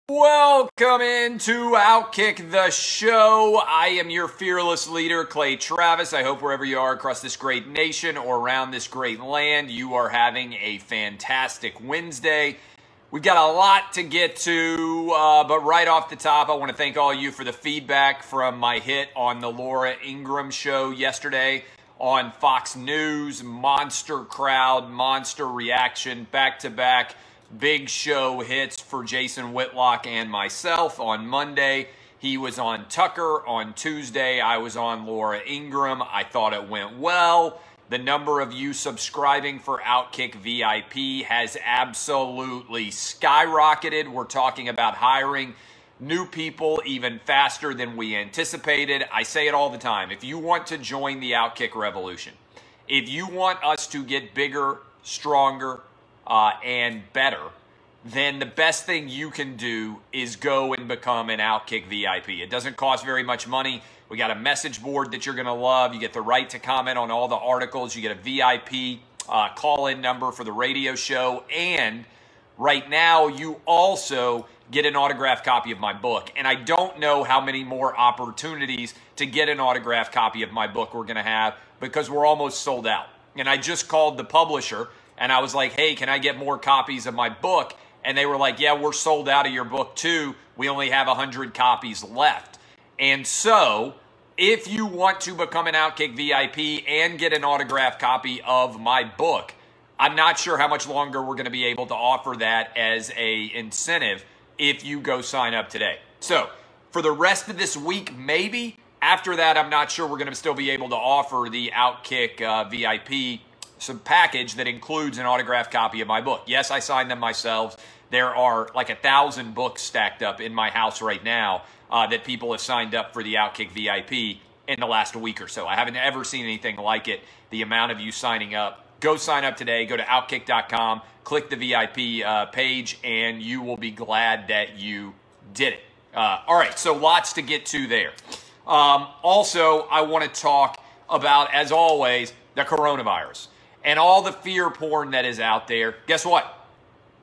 Welcome into Outkick the Show. I am your fearless leader, Clay Travis. I hope wherever you are across this great nation or around this great land, you are having a fantastic Wednesday. We've got a lot to get to, but right off the top, I want to thank all of you for the feedback from my hit on the Laura Ingraham show yesterday on Fox News. Monster crowd, monster reaction, back-to-back. Big show hits for Jason Whitlock and myself. On Monday, he was on Tucker. On Tuesday, I was on Laura Ingraham. I thought it went well. The number of you subscribing for Outkick VIP has absolutely skyrocketed. We're talking about hiring new people even faster than we anticipated. I say it all the time. If you want to join the Outkick revolution, if you want us to get bigger, stronger, and better, then the best thing you can do is go and become an Outkick VIP. It doesn't cost very much money. We got a message board that you're going to love. You get the right to comment on all the articles. You get a VIP call-in number for the radio show. And right now, you also get an autographed copy of my book. And I don't know how many more opportunities to get an autographed copy of my book we're going to have because we're almost sold out. And I just called the publisher and I was like, hey, can I get more copies of my book? And they were like, yeah, we're sold out of your book too. We only have 100 copies left. And so if you want to become an Outkick VIP and get an autographed copy of my book, I'm not sure how much longer we're going to be able to offer that as an incentive if you go sign up today. So for the rest of this week, maybe. After that, I'm not sure we're going to still be able to offer the Outkick VIP some package that includes an autographed copy of my book. Yes, I signed them myself. There are like 1,000 books stacked up in my house right now that people have signed up for the Outkick VIP in the last week or so. I haven't ever seen anything like it, the amount of you signing up. Go sign up today. Go to Outkick.com, click the VIP page, and you will be glad that you did it. All right, so lots to get to there. Also, I want to talk about, as always, the coronavirus and all the fear porn that is out there. Guess what?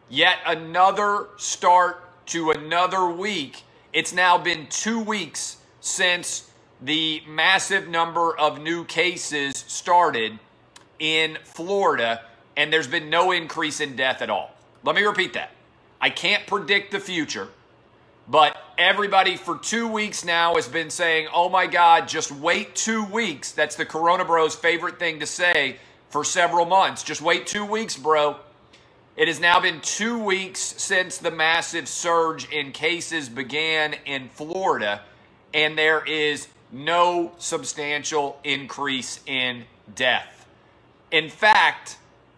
Yet another start to another week. It's now been 2 weeks since the massive number of new cases started in Florida, and there's been no increase in death at all. Let me repeat that. I can't predict the future, but everybody for 2 weeks now has been saying, oh my God, just wait 2 weeks. That's the Corona Bros' favorite thing to say for several months. Just wait 2 weeks, bro. It has now been 2 weeks since the massive surge in cases began in Florida, and there is no substantial increase in death. In fact,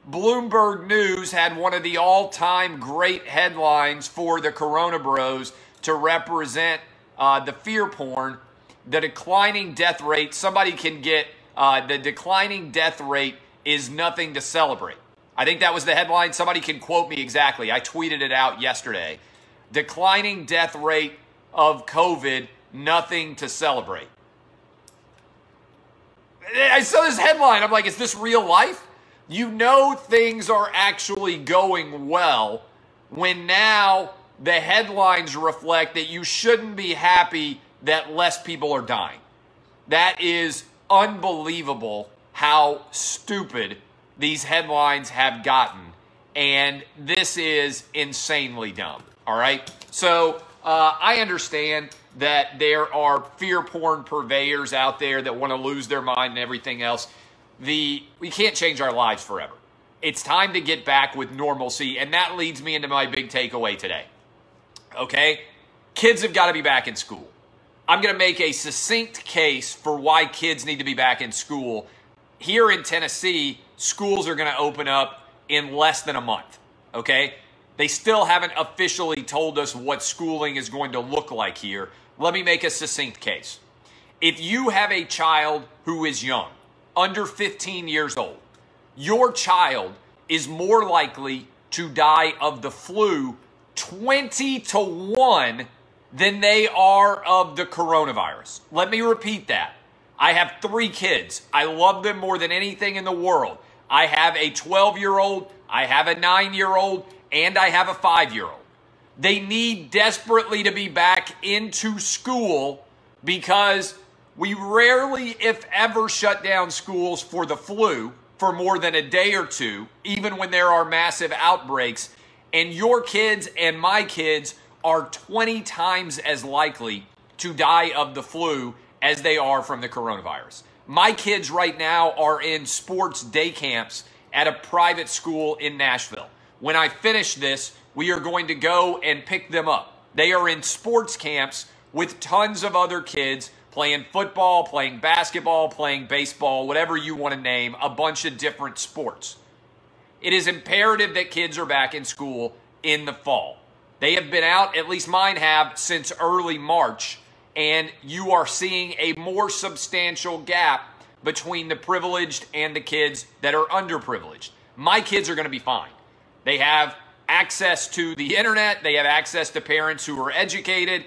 Bloomberg News had one of the all-time great headlines for the Corona Bros to represent the fear porn, the declining death rate. Somebody can get the declining death rate is nothing to celebrate. I think that was the headline. Somebody can quote me exactly. I tweeted it out yesterday. Declining death rate of COVID, nothing to celebrate. I saw this headline. I'm like, is this real life? You know things are actually going well when now the headlines reflect that you shouldn't be happy that less people are dying. That is unbelievable how stupid these headlines have gotten, and this is insanely dumb, all right? So I understand that there are fear porn purveyors out there that want to lose their mind and everything else. We can't change our lives forever. It's time to get back with normalcy, and that leads me into my big takeaway today, okay? Kids have got to be back in school. I'm going to make a succinct case for why kids need to be back in school. Here in Tennessee, schools are going to open up in less than a month, okay? They still haven't officially told us what schooling is going to look like here. Let me make a succinct case. If you have a child who is young, under 15 years old, your child is more likely to die of the flu 20 to 1 than they are of the coronavirus. Let me repeat that. I have 3 kids. I love them more than anything in the world. I have a 12-year-old, I have a 9-year-old, and I have a 5-year-old. They need desperately to be back into school because we rarely, if ever, shut down schools for the flu for more than a day or two, even when there are massive outbreaks. And your kids and my kids are 20 times as likely to die of the flu as they are from the coronavirus. My kids right now are in sports day camps at a private school in Nashville. When I finish this, we are going to go and pick them up. They are in sports camps with tons of other kids playing football, playing basketball, playing baseball, whatever you want to name, a bunch of different sports. It is imperative that kids are back in school in the fall. They have been out, at least mine have, since early March, and you are seeing a more substantial gap between the privileged and the kids that are underprivileged. My kids are going to be fine. They have access to the internet. They have access to parents who are educated.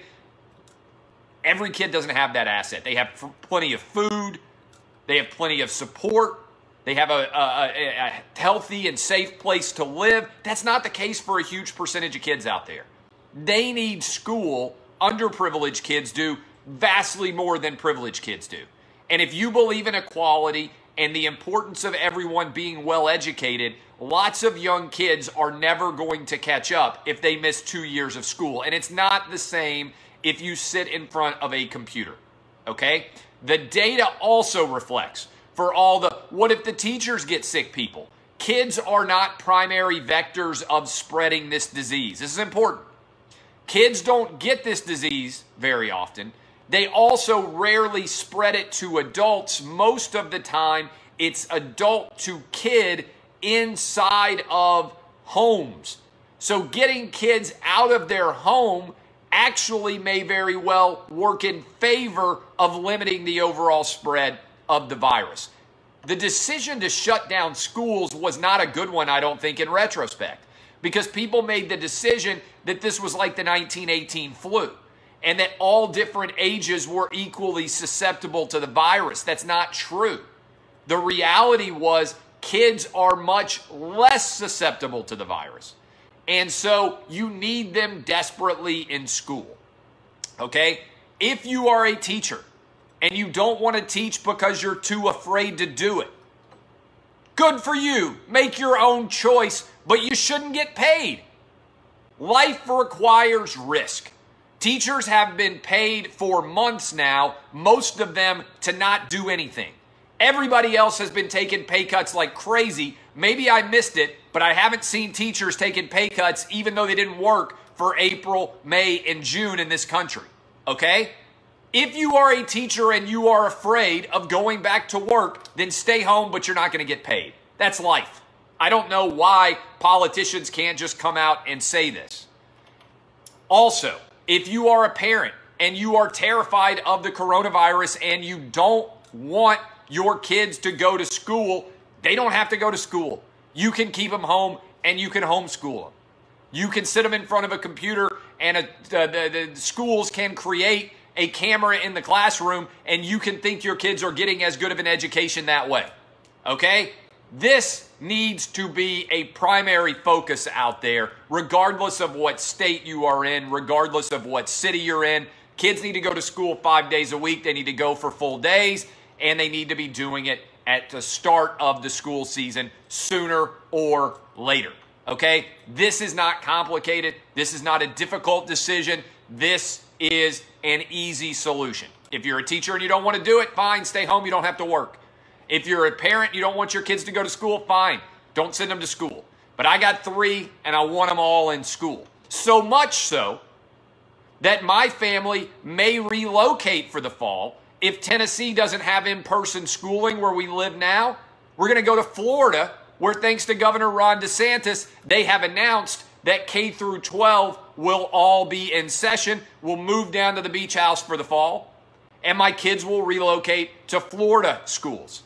Every kid doesn't have that asset. They have plenty of food. They have plenty of support. They have a healthy and safe place to live. That's not the case for a huge percentage of kids out there. They need school. Underprivileged kids do vastly more than privileged kids do. And if you believe in equality and the importance of everyone being well educated, lots of young kids are never going to catch up if they miss 2 years of school. And it's not the same if you sit in front of a computer, okay? The data also reflects for all the, what if the teachers get sick people? Kids are not primary vectors of spreading this disease. This is important. Kids don't get this disease very often. They also rarely spread it to adults. Most of the time, it's adult to kid inside of homes. So getting kids out of their home actually may very well work in favor of limiting the overall spread of the virus. The decision to shut down schools was not a good one, I don't think, in retrospect, because people made the decision that this was like the 1918 flu and that all different ages were equally susceptible to the virus. That's not true. The reality was kids are much less susceptible to the virus. And so you need them desperately in school, okay? If you are a teacher and you don't want to teach because you're too afraid to do it, good for you. Make your own choice, but you shouldn't get paid. Life requires risk. Teachers have been paid for months now, most of them to not do anything. Everybody else has been taking pay cuts like crazy. Maybe I missed it, but I haven't seen teachers taking pay cuts even though they didn't work for April, May, and June in this country, okay? If you are a teacher and you are afraid of going back to work, then stay home, but you're not going to get paid. That's life. I don't know why politicians can't just come out and say this. Also, if you are a parent and you are terrified of the coronavirus and you don't want your kids to go to school, they don't have to go to school. You can keep them home and you can homeschool them. You can sit them in front of a computer and the schools can create a camera in the classroom and you can think your kids are getting as good of an education that way. Okay? This needs to be a primary focus out there, regardless of what state you are in, regardless of what city you're in. Kids need to go to school 5 days a week. They need to go for full days, and they need to be doing it at the start of the school season sooner or later. Okay? This is not complicated. This is not a difficult decision. This is an easy solution. If you're a teacher and you don't want to do it, fine, stay home. You don't have to work. If you're a parent, you don't want your kids to go to school, fine. Don't send them to school. But I got 3 and I want them all in school. So much so that my family may relocate for the fall. If Tennessee doesn't have in-person schooling where we live now, we're going to go to Florida, where thanks to Governor Ron DeSantis, they have announced that K through 12 will all be in session. We'll move down to the beach house for the fall, and my kids will relocate to Florida schools.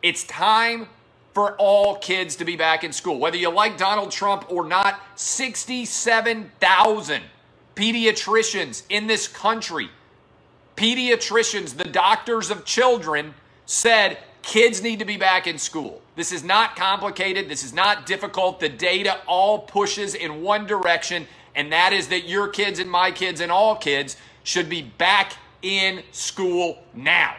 It's time for all kids to be back in school. Whether you like Donald Trump or not, 67,000 pediatricians in this country, pediatricians, the doctors of children, said kids need to be back in school. This is not complicated. This is not difficult. The data all pushes in one direction, and that is that your kids and my kids and all kids should be back in school now.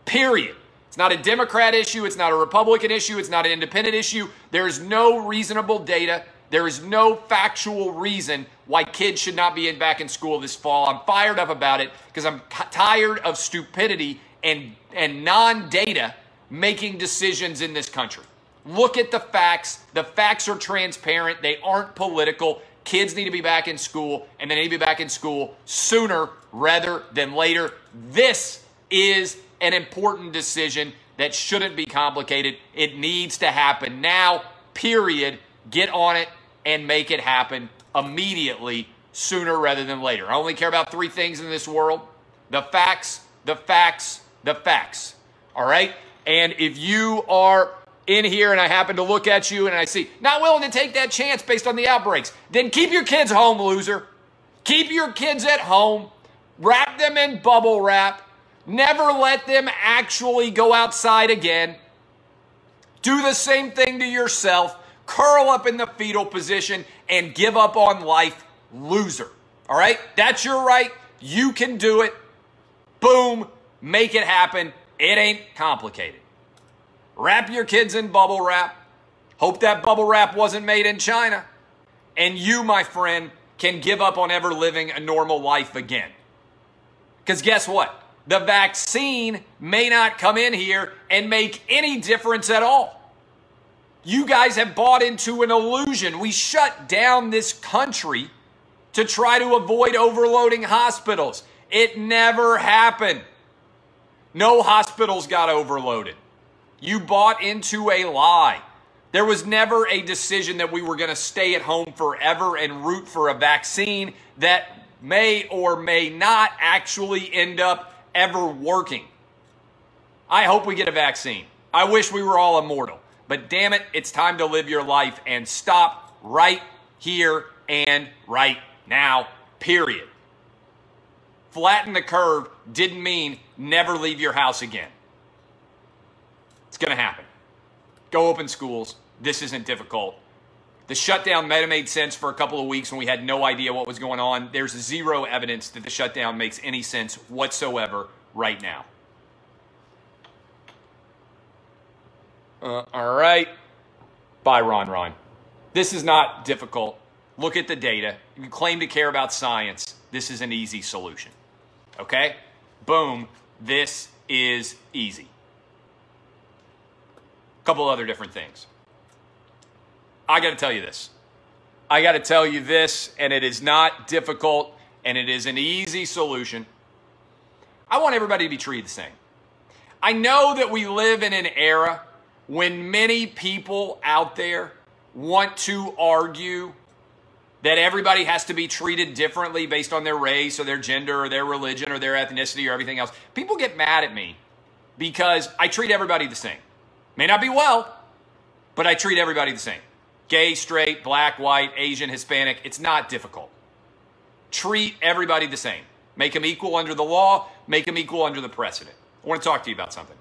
Period. It's not a Democrat issue. It's not a Republican issue. It's not an independent issue. There is no reasonable data. There is no factual reason why kids should not be back in school this fall. I'm fired up about it because I'm tired of stupidity and non-data making decisions in this country. Look at the facts. The facts are transparent. They aren't political. Kids need to be back in school, and they need to be back in school sooner rather than later. This is an important decision that shouldn't be complicated. It needs to happen now, period. Get on it and make it happen immediately, sooner rather than later. I only care about three things in this world: the facts, the facts, the facts. All right? And if you are in here and I happen to look at you and I see not willing to take that chance based on the outbreaks, then keep your kids home, loser. Keep your kids at home. Wrap them in bubble wrap. Never let them actually go outside again. Do the same thing to yourself. Curl up in the fetal position and give up on life, loser. All right? That's your right. You can do it. Boom. Make it happen. It ain't complicated. Wrap your kids in bubble wrap. Hope that bubble wrap wasn't made in China. And you, my friend, can give up on ever living a normal life again. Because guess what? The vaccine may not come in here and make any difference at all. You guys have bought into an illusion. We shut down this country to try to avoid overloading hospitals. It never happened. No hospitals got overloaded. You bought into a lie. There was never a decision that we were going to stay at home forever and root for a vaccine that may or may not actually end up ever working. I hope we get a vaccine. I wish we were all immortal. But damn it, it's time to live your life and stop right here and right now, period. Flatten the curve didn't mean never leave your house again. It's going to happen. Go open schools. This isn't difficult. The shutdown might have made sense for a couple of weeks when we had no idea what was going on. There's zero evidence that the shutdown makes any sense whatsoever right now. All right. Bye, Ron. This is not difficult. Look at the data. You claim to care about science. This is an easy solution. Okay? Boom. This is easy. A couple other different things. I got to tell you this. And it is not difficult, and it is an easy solution. I want everybody to be treated the same. I know that we live in an era when many people out there want to argue that everybody has to be treated differently based on their race or their gender or their religion or their ethnicity or everything else. People get mad at me because I treat everybody the same. May not be well, but I treat everybody the same. Gay, straight, black, white, Asian, Hispanic. It's not difficult. Treat everybody the same. Make them equal under the law. Make them equal under the precedent. I want to talk to you about something.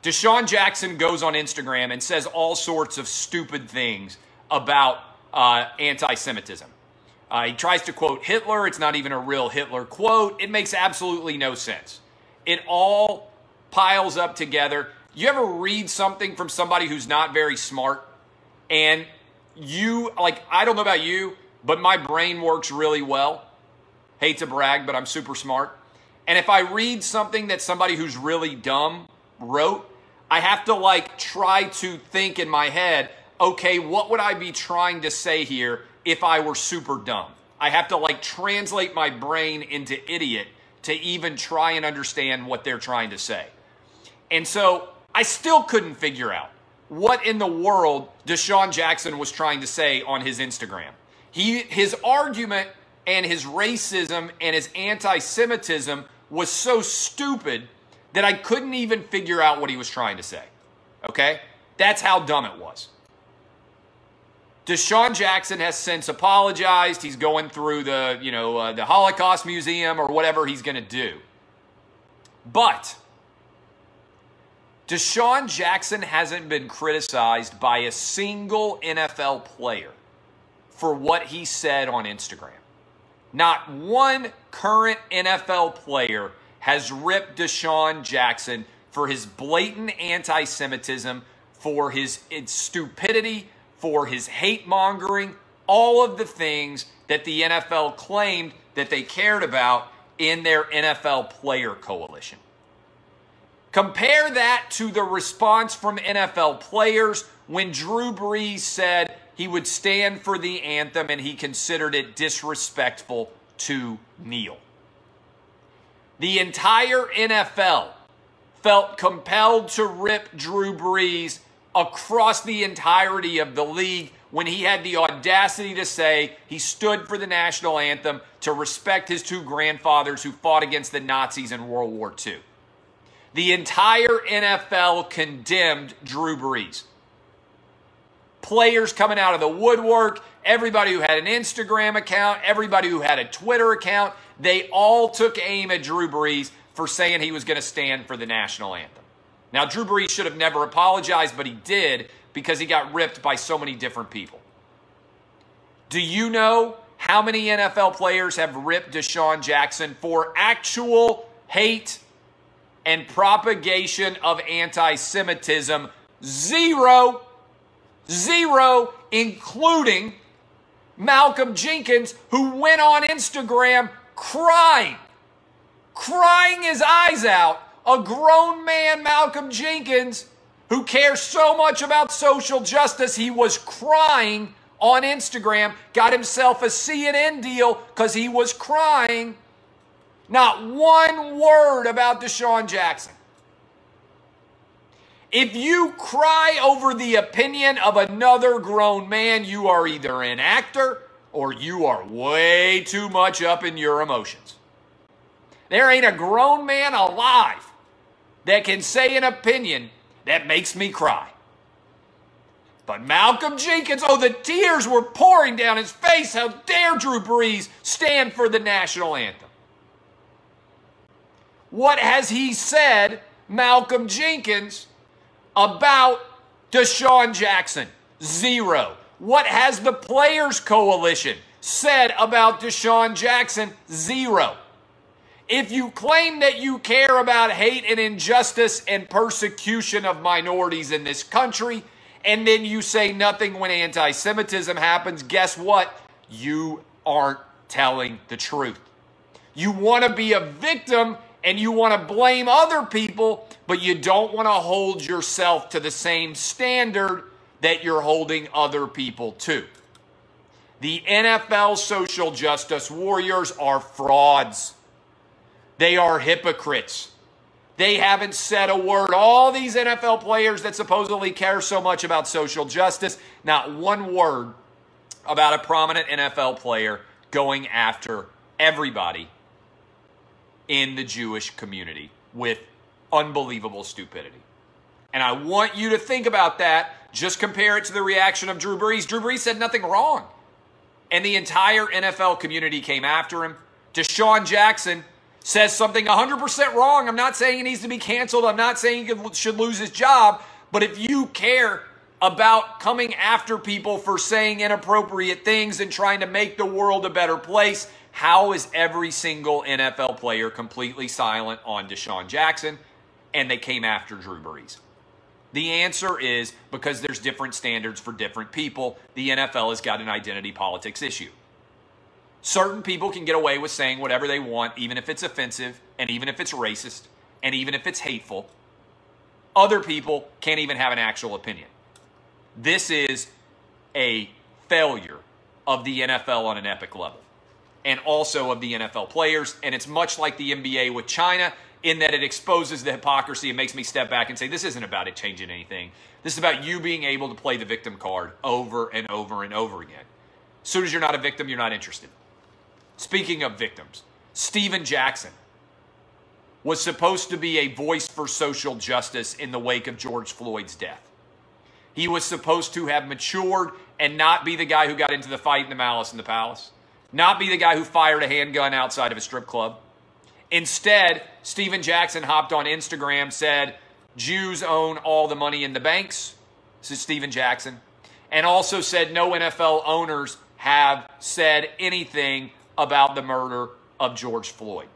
DeSean Jackson goes on Instagram and says all sorts of stupid things about anti-Semitism. He tries to quote Hitler. It's not even a real Hitler quote. It makes absolutely no sense. It all piles up together. You ever read something from somebody who's not very smart and you, like, I don't know about you, but my brain works really well. Hate to brag, but I'm super smart. And if I read something that somebody who's really dumb wrote, I have to like try to think in my head, okay, what would I be trying to say here if I were super dumb? I have to like translate my brain into idiot to even try and understand what they're trying to say. And so I still couldn't figure out what in the world DeSean Jackson was trying to say on his Instagram. His argument and his racism and his anti-Semitism was so stupid that I couldn't even figure out what he was trying to say. Okay? That's how dumb it was. DeSean Jackson has since apologized. He's going through the, the Holocaust Museum or whatever he's going to do. But DeSean Jackson hasn't been criticized by a single NFL player for what he said on Instagram. not one current NFL player has ripped DeSean Jackson for his blatant anti-Semitism, for his stupidity, for his hate-mongering, all of the things that the NFL claimed that they cared about in their NFL player coalition. Compare that to the response from NFL players when Drew Brees said he would stand for the anthem and he considered it disrespectful to kneel. The entire NFL felt compelled to rip Drew Brees across the entirety of the league when he had the audacity to say he stood for the national anthem to respect his two grandfathers who fought against the Nazis in World War II. The entire NFL condemned Drew Brees. Players coming out of the woodwork, everybody who had an Instagram account, everybody who had a Twitter account, they all took aim at Drew Brees for saying he was going to stand for the national anthem. Now, Drew Brees should have never apologized, but he did because he got ripped by so many different people. Do you know how many NFL players have ripped DeSean Jackson for actual hate and propagation of anti-Semitism? Zero. Zero, including Malcolm Jenkins, who went on Instagram crying his eyes out. A grown man, Malcolm Jenkins, who cares so much about social justice, he was crying on Instagram, got himself a CNN deal because he was crying. Not one word about DeSean Jackson. If you cry over the opinion of another grown man, you are either an actor or you are way too much up in your emotions. There ain't a grown man alive that can say an opinion that makes me cry. But Malcolm Jenkins, oh, the tears were pouring down his face. How dare Drew Brees stand for the national anthem? What has he said, Malcolm Jenkins, about DeSean Jackson? Zero. What has the Players Coalition said about DeSean Jackson? Zero. If you claim that you care about hate and injustice and persecution of minorities in this country, and then you say nothing when anti-Semitism happens, guess what? You aren't telling the truth. You want to be a victim and you want to blame other people, but you don't want to hold yourself to the same standard that you're holding other people to. The NFL social justice warriors are frauds. They are hypocrites. They haven't said a word. All these NFL players that supposedly care so much about social justice, not one word about a prominent NFL player going after everybody in the Jewish community with unbelievable stupidity. And I want you to think about that. Just compare it to the reaction of Drew Brees. Drew Brees said nothing wrong, and the entire NFL community came after him. DeSean Jackson says something 100% wrong. I'm not saying he needs to be canceled. I'm not saying he should lose his job. But if you care about coming after people for saying inappropriate things and trying to make the world a better place, how is every single NFL player completely silent on DeSean Jackson and they came after Drew Brees? The answer is because there's different standards for different people. The NFL has got an identity politics issue. Certain people can get away with saying whatever they want, even if it's offensive, and even if it's racist, and even if it's hateful. Other people can't even have an actual opinion. This is a failure of the NFL on an epic level, and also of the NFL players. And it's much like the NBA with China in that it exposes the hypocrisy and makes me step back and say, this isn't about it changing anything. This is about you being able to play the victim card over and over and over again. As soon as you're not a victim, you're not interested. Speaking of victims, Steven Jackson was supposed to be a voice for social justice in the wake of George Floyd's death. He was supposed to have matured and not be the guy who got into the fight in the Malice in the Palace, not be the guy who fired a handgun outside of a strip club. Instead, Steven Jackson hopped on Instagram, said, Jews own all the money in the banks. This is Steven Jackson. And also said no NFL owners have said anything about the murder of George Floyd.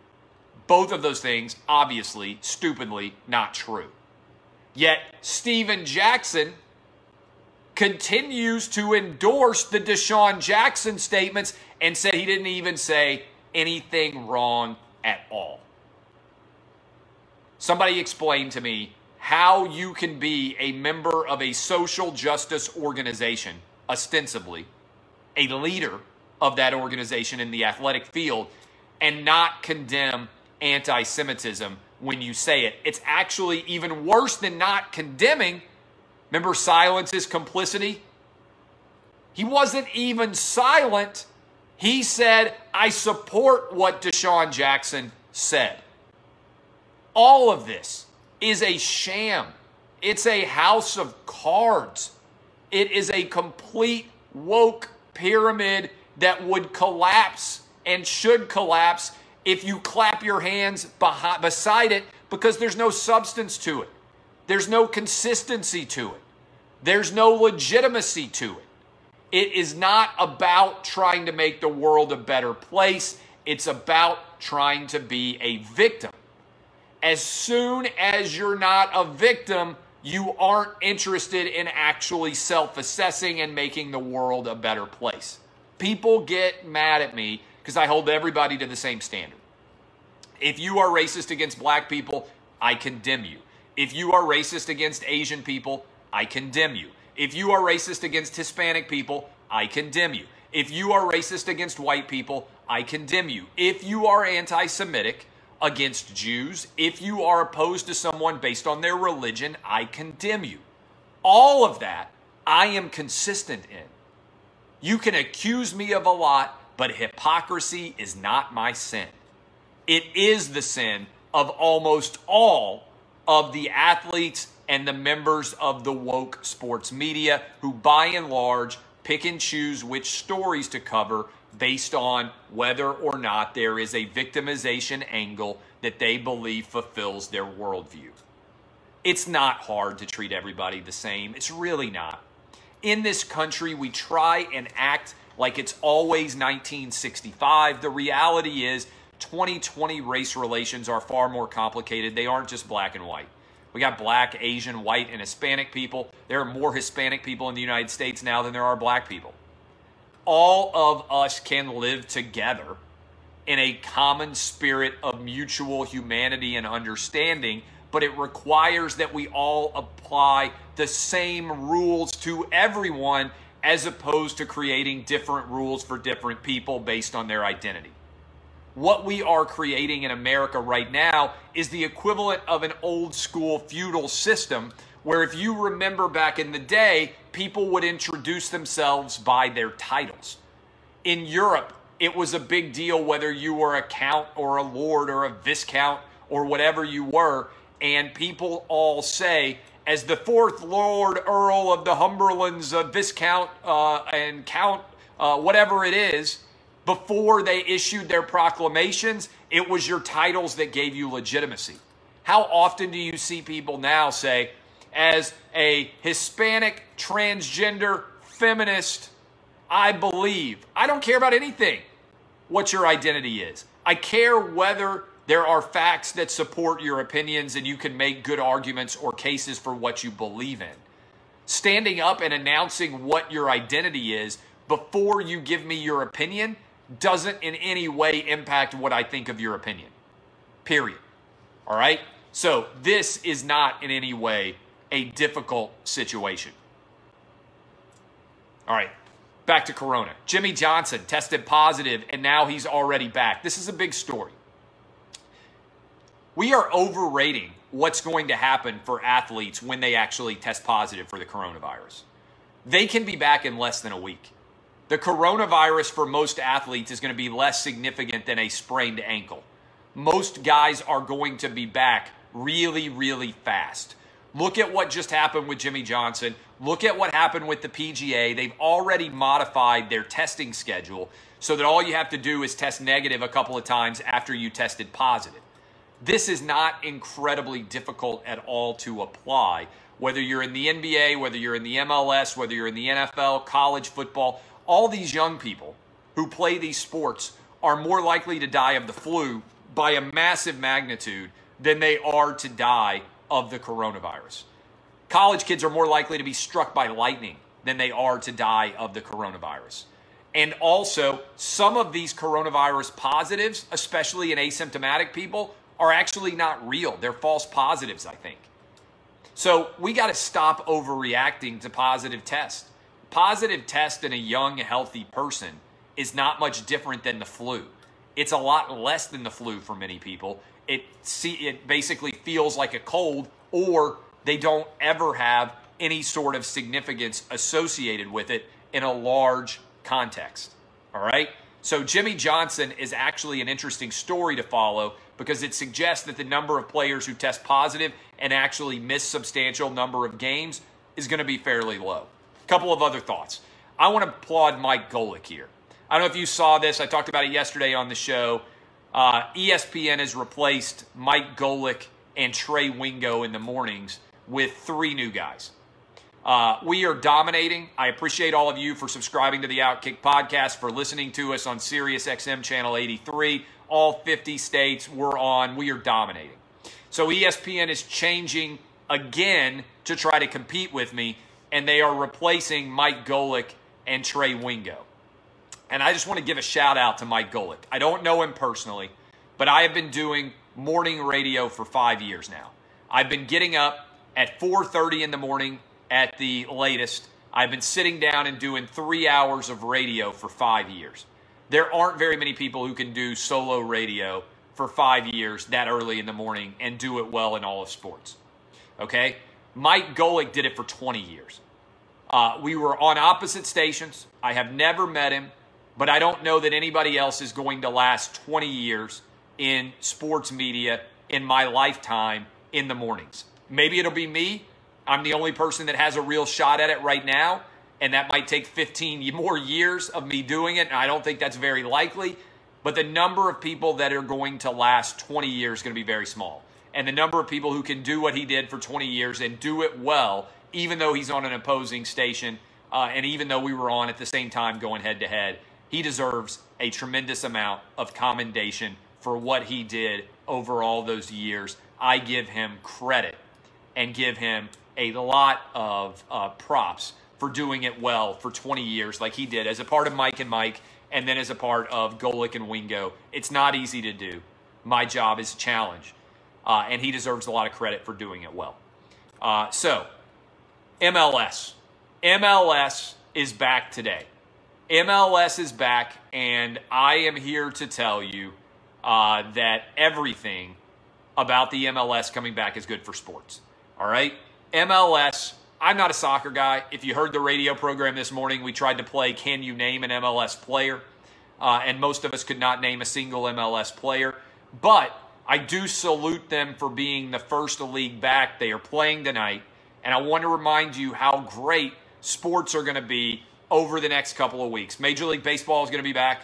Both of those things, obviously, stupidly not true. Yet, DeSean Jackson continues to endorse the DeSean Jackson statements and said he didn't even say anything wrong at all. Somebody explain to me how you can be a member of a social justice organization, ostensibly, a leader of that organization in the athletic field, and not condemn anti-Semitism when you say it. It's actually even worse than not condemning. Remember, silence is complicity? He wasn't even silent. He said, I support what DeSean Jackson said. All of this is a sham. It's a house of cards. It is a complete woke pyramid that would collapse and should collapse if you clap your hands beside it, because there's no substance to it. There's no consistency to it. There's no legitimacy to it. It is not about trying to make the world a better place. It's about trying to be a victim. As soon as you're not a victim, you aren't interested in actually self-assessing and making the world a better place. People get mad at me because I hold everybody to the same standard. If you are racist against black people, I condemn you. If you are racist against Asian people, I condemn you. If you are racist against Hispanic people, I condemn you. If you are racist against white people, I condemn you. If you are anti-Semitic against Jews, if you are opposed to someone based on their religion, I condemn you. All of that I am consistent in. You can accuse me of a lot, but hypocrisy is not my sin. It is the sin of almost all of the athletes and the members of the woke sports media who, by and large, pick and choose which stories to cover based on whether or not there is a victimization angle that they believe fulfills their worldview. It's not hard to treat everybody the same. It's really not. In this country, we try and act like it's always 1965. The reality is 2020 race relations are far more complicated. They aren't just black and white. We got black, Asian, white, and Hispanic people. There are more Hispanic people in the United States now than there are black people. All of us can live together in a common spirit of mutual humanity and understanding, but it requires that we all apply the same rules to everyone as opposed to creating different rules for different people based on their identity. What we are creating in America right now is the equivalent of an old school feudal system where, if you remember back in the day, people would introduce themselves by their titles. In Europe, it was a big deal whether you were a count or a lord or a viscount or whatever you were, and people all say, as the fourth Lord Earl of the Humberlands, Viscount and Count, whatever it is, before they issued their proclamations, it was your titles that gave you legitimacy. How often do you see people now say, as a Hispanic, transgender, feminist, I believe? I don't care about anything what your identity is. I care whether there are facts that support your opinions and you can make good arguments or cases for what you believe in. Standing up and announcing what your identity is before you give me your opinion doesn't in any way impact what I think of your opinion. Period. All right? So this is not in any way a difficult situation. All right. Back to Corona. Jimmie Johnson tested positive and now he's already back. This is a big story. We are overrating what's going to happen for athletes when they actually test positive for the coronavirus. They can be back in less than a week. The coronavirus for most athletes is going to be less significant than a sprained ankle. Most guys are going to be back really, really fast. Look at what just happened with Jimmie Johnson. Look at what happened with the PGA. They've already modified their testing schedule so that all you have to do is test negative a couple of times after you tested positive. This is not incredibly difficult at all to apply. Whether you're in the NBA, whether you're in the MLS, whether you're in the NFL, college football, all these young people who play these sports are more likely to die of the flu by a massive magnitude than they are to die of the coronavirus. College kids are more likely to be struck by lightning than they are to die of the coronavirus. And also, some of these coronavirus positives, especially in asymptomatic people, are actually not real. They're false positives, I think. So we got to stop overreacting to positive tests. Positive test in a young, healthy person is not much different than the flu. It's a lot less than the flu for many people. It basically feels like a cold, or they don't ever have any sort of significance associated with it in a large context. All right? So Jimmie Johnson is actually an interesting story to follow because it suggests that the number of players who test positive and actually miss substantial number of games is going to be fairly low. A couple of other thoughts. I want to applaud Mike Golic here. I don't know if you saw this. I talked about it yesterday on the show. ESPN has replaced Mike Golic and Trey Wingo in the mornings with 3 new guys. We are dominating. I appreciate all of you for subscribing to the Outkick podcast, for listening to us on Sirius XM channel 83. All 50 states we're on. We are dominating. So ESPN is changing again to try to compete with me, and they are replacing Mike Golic and Trey Wingo. And I just want to give a shout out to Mike Golic. I don't know him personally, but I have been doing morning radio for 5 years now. I've been getting up at 4:30 in the morning at the latest. I've been sitting down and doing 3 hours of radio for 5 years. There aren't very many people who can do solo radio for 5 years that early in the morning and do it well in all of sports. Okay? Mike Golic did it for 20 years. We were on opposite stations. I have never met him, but I don't know that anybody else is going to last 20 years in sports media in my lifetime in the mornings. Maybe it'll be me. I'm the only person that has a real shot at it right now, and that might take 15 more years of me doing it, and I don't think that's very likely. But the number of people that are going to last 20 years is going to be very small. And the number of people who can do what he did for 20 years and do it well, even though he's on an opposing station, and even though we were on at the same time going head-to-head, he deserves a tremendous amount of commendation for what he did over all those years. I give him credit and give him a lot of props for doing it well for 20 years like he did as a part of Mike and Mike, and then as a part of Golic and Wingo. It's not easy to do. My job is a challenge, and he deserves a lot of credit for doing it well. So, MLS. MLS is back today. MLS is back, and I am here to tell you that everything about the MLS coming back is good for sports. All right? MLS, I'm not a soccer guy. If you heard the radio program this morning, we tried to play Can You Name an MLS Player? And most of us could not name a single MLS player. But I do salute them for being the first league back. They are playing tonight. And I want to remind you how great sports are going to be over the next couple of weeks. Major League Baseball is going to be back.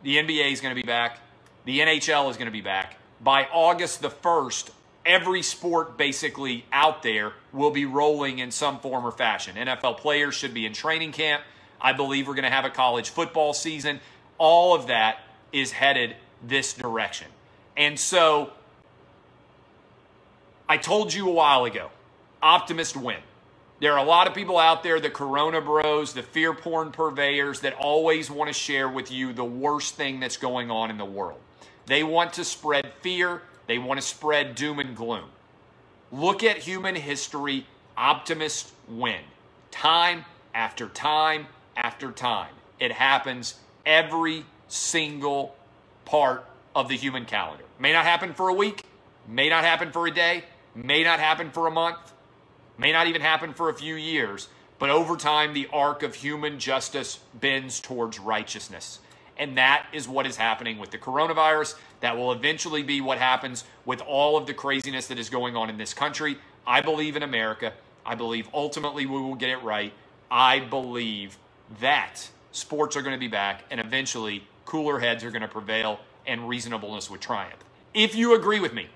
The NBA is going to be back. The NHL is going to be back. By August the 1st, every sport basically out there will be rolling in some form or fashion. NFL players should be in training camp. I believe we're going to have a college football season. All of that is headed this direction. And so I told you a while ago, optimists win. There are a lot of people out there, the Corona bros, the fear porn purveyors, that always want to share with you the worst thing that's going on in the world. They want to spread fear. They want to spread doom and gloom. Look at human history. Optimists win. Time after time after time. It happens every single part of the human calendar. May not happen for a week. May not happen for a day. May not happen for a month. May not even happen for a few years. But over time, the arc of human justice bends towards righteousness. And that is what is happening with the coronavirus. That will eventually be what happens with all of the craziness that is going on in this country. I believe in America. I believe ultimately we will get it right. I believe that sports are going to be back, and eventually cooler heads are going to prevail and reasonableness would triumph. If you agree with me,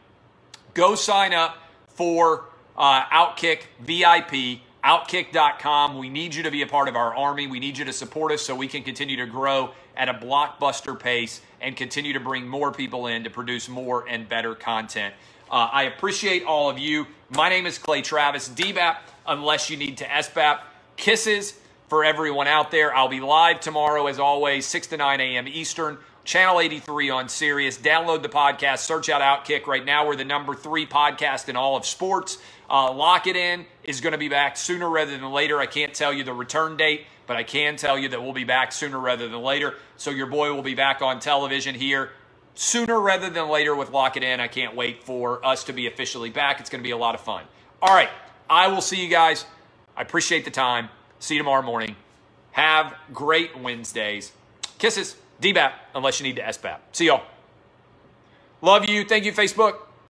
go sign up for Outkick VIP, Outkick.com. We need you to be a part of our army. We need you to support us so we can continue to grow at a blockbuster pace and continue to bring more people in to produce more and better content. I appreciate all of you. My name is Clay Travis, DBAP, unless you need to SBAP. Kisses for everyone out there. I'll be live tomorrow, as always, 6 to 9 a.m. Eastern, Channel 83 on Sirius. Download the podcast. Search out Outkick. Right now, we're the #3 podcast in all of sports. Lock It In is going to be back sooner rather than later. I can't tell you the return date, but I can tell you that we'll be back sooner rather than later. So your boy will be back on television here sooner rather than later with Lock It In. I can't wait for us to be officially back. It's going to be a lot of fun. All right. I will see you guys. I appreciate the time. See you tomorrow morning. Have great Wednesdays. Kisses. DBAP, unless you need to SBAP. See y'all. Love you. Thank you, Facebook.